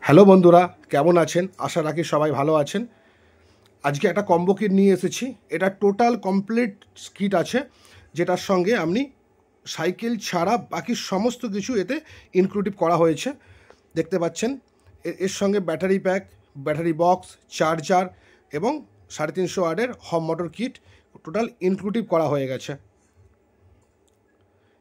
Hello বন্ধুরা, কেমন আছেন? আশা রাখি সবাই ভালো আছেন। আজকে একটা কম্বো কিট নিয়ে এসেছি। এটা টোটাল কমপ্লিট কিট আছে, যেটার সঙ্গে আপনি সাইকেল ছাড়া বাকি সমস্ত কিছু এতে ইনক্লুডিভ করা হয়েছে। দেখতে পাচ্ছেন এর সঙ্গে battery pack, battery box, charger এবং 350 ওয়াটের হোম মোটর কিট টোটাল ইনক্লুডিভ করা হয়ে গেছে।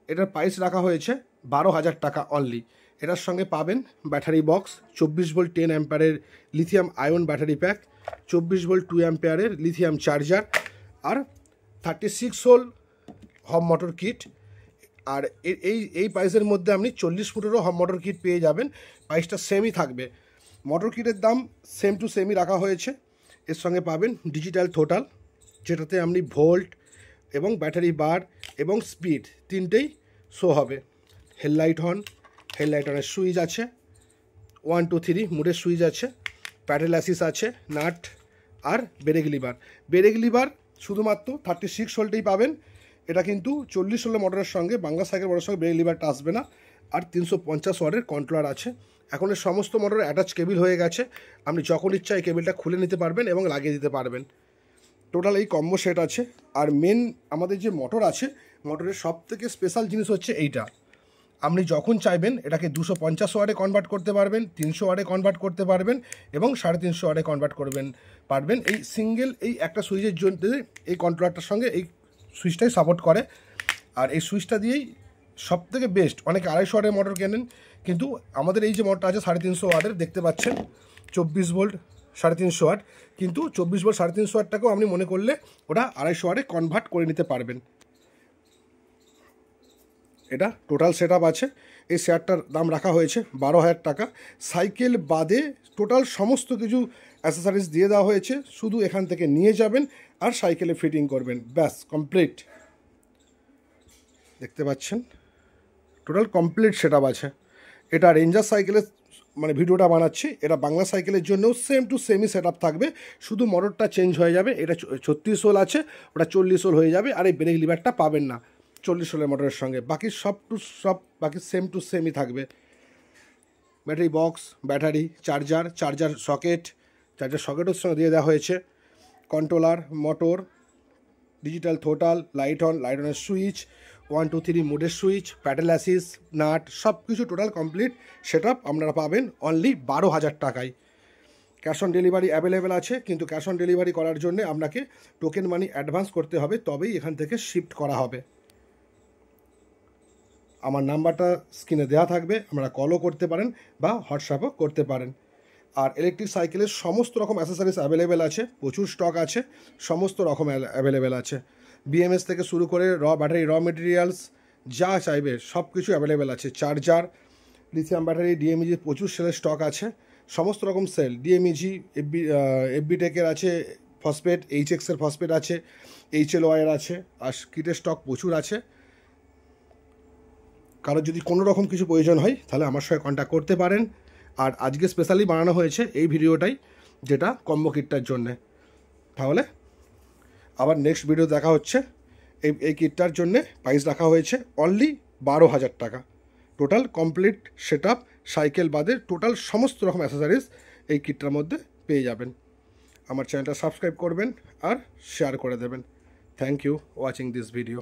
এটার প্রাইস রাখা হয়েছে 12,000 টাকা অনলি। এটার সঙ্গে পাবেন ব্যাটারি বক্স, 24 ভোল্ট 10 অ্যাম্পিয়ারের lithium ion battery pack, 24 volt 2 অ্যাম্পিয়ারের লিথিয়াম চার্জার আর 36 হোল হোম মোটর কিট। আর এই প্রাইসের মধ্যে আপনি 40 ফুটেরও হোম মোটর কিট পেয়ে যাবেন। প্রাইসটা সেমই থাকবে। মোটর কিটের দাম সেম টু সেমই রাখা হয়েছে। এর সঙ্গে পাবেন ডিজিটাল থ্রোটল, যেটাতে আপনি ভোল্ট এবং ব্যাটারি বার এবং স্পিড তিনটেই শো হবে। হেডলাইট অনের সুইচ আছে, 1 2 3 মুডের সুইচ আছে, প্যাডেল অ্যাসিস আছে, নাট আর ব্রেক লিভার শুধুমাত্র 36 ভোল্টেই পাবেন। এটা কিন্তু 40 হোলের মোটরের সঙ্গে, বাংলা সাইকেল মোটরের সঙ্গে ব্রেক লিভারটা আসবে না। আর 350 ওয়াটের কন্ট্রোলার আছে। এখন এর সমস্ত মোটর অ্যাটাচ কেবিল হয়ে গেছে। আপনি যখন ইচ্ছা এই কেবিলটা খুলে নিতে পারবেন এবং লাগিয়ে দিতে পারবেন। টোটাল এই কম্বো সেট আছে। আর মেন আমাদের যে মোটর আছে, মোটরের সব থেকে স্পেশাল জিনিস হচ্ছে এইটা। আপনি যখন চাইবেন এটাকে 250 ওয়াটে কনভার্ট করতে পারবেন, 300 ওয়াটে কনভার্ট করতে পারবেন এবং 350 ওয়াটে কনভার্ট পারবেন। এই সিঙ্গেল এই একটা সুইচের জন্য এই কন্ট্রোলারটার সঙ্গে এই সুইচটাই সাপোর্ট করে। আর এই সুইচটা দিয়েই সব থেকে বেস্ট। অনেকে 250 ওয়াটের মোটর কেনেন, কিন্তু আমাদের এই যে মোটরটা আছে 350 ওয়াটের, দেখতে পাচ্ছেন 24 ভোল্ট 350 ওয়াট, কিন্তু 24 ভোল্ট 350 ওয়াটটাকেও আপনি মনে করলে ওটা 250 ওয়াটে কনভার্ট করে নিতে পারবেন। এটা টোটাল সেট আছে। এই শেয়ারটার দাম রাখা হয়েছে 12,000 টাকা। সাইকেল বাদে টোটাল সমস্ত কিছু অ্যাসেসরিজ দিয়ে দেওয়া হয়েছে। শুধু এখান থেকে নিয়ে যাবেন আর সাইকেলে ফিটিং করবেন, ব্যাস কমপ্লিট। দেখতে পাচ্ছেন টোটাল কমপ্লিট সেট আছে। এটা রেঞ্জার সাইকেলের ভিডিওটা বানাচ্ছি। এটা বাংলা সাইকেলের জন্যও সেম টু সেমই সেট আপ থাকবে, শুধু মোটরটা চেঞ্জ হয়ে যাবে। এটা 36 হোল আছে, ওটা 40 হোল হয়ে যাবে। আর এই ব্রেক লিভারটা পাবেন না 40 হোলের মোটরের সঙ্গে। বাকি বাকি সেম টু সেমই থাকবে। ব্যাটারি বক্স, ব্যাটারি, চার্জার সকেটের সঙ্গে দিয়ে দেওয়া হয়েছে। Controller, motor, digital throttle, light অনের সুইচ, 1 2 3 মুডের সুইচ, প্যাডেল অ্যাসিস, নাট, সব কিছু টোটাল কমপ্লিট সেট আপ আপনারা পাবেন অনলি 12,000 টাকায়। ক্যাশ অন ডেলিভারি অ্যাভেলেবেল আছে, কিন্তু ক্যাশ অন ডেলিভারি করার জন্য আপনাকে টোকেন মানি অ্যাডভান্স করতে হবে, তবেই এখান থেকে শিফট করা হবে। আমার নাম্বারটা স্ক্রিনে দেওয়া থাকবে, আপনারা কলও করতে পারেন বা হোয়াটসঅ্যাপও করতে পারেন। আর ইলেকট্রিক সাইকেলের সমস্ত রকম অ্যাসেসরিজ অ্যাভেলেবেল আছে, প্রচুর স্টক আছে, সমস্ত রকম অ্যাভেলেবেল আছে। বিএমএস থেকে শুরু করে ব্যাটারি, মেটেরিয়ালস যা চাইবে সব কিছু অ্যাভেলেবেল আছে। চার্জার, লিথিয়াম ব্যাটারি, ডিএমইজি প্রচুর সেলের স্টক আছে। সমস্ত রকম সেল, ডিএমইজি, এফবি টেকের আছে ফসফেট, এইচএক্সের ফসফেট আছে, HLY-এর আছে। আর কিটের স্টক প্রচুর আছে। কারোর যদি কোনো রকম কিছু প্রয়োজন হয় তাহলে আমার সঙ্গে কন্ট্যাক্ট করতে পারেন। আর আজকে স্পেশালি বানানো হয়েছে এই ভিডিওটাই, যেটা কম্বো কিটটার জন্যে। তাহলে আবার নেক্সট ভিডিও দেখা হচ্ছে। এই কিটটার জন্যে প্রাইস রাখা হয়েছে অনলি 12,000 টাকা। Total complete set up, cycle বাদে টোটাল সমস্ত রকম অ্যাসেসরিজ এই কিটটার মধ্যে পেয়ে যাবেন। আমার চ্যানেলটা সাবস্ক্রাইব করবেন আর শেয়ার করে দেবেন। Thank you watching this video.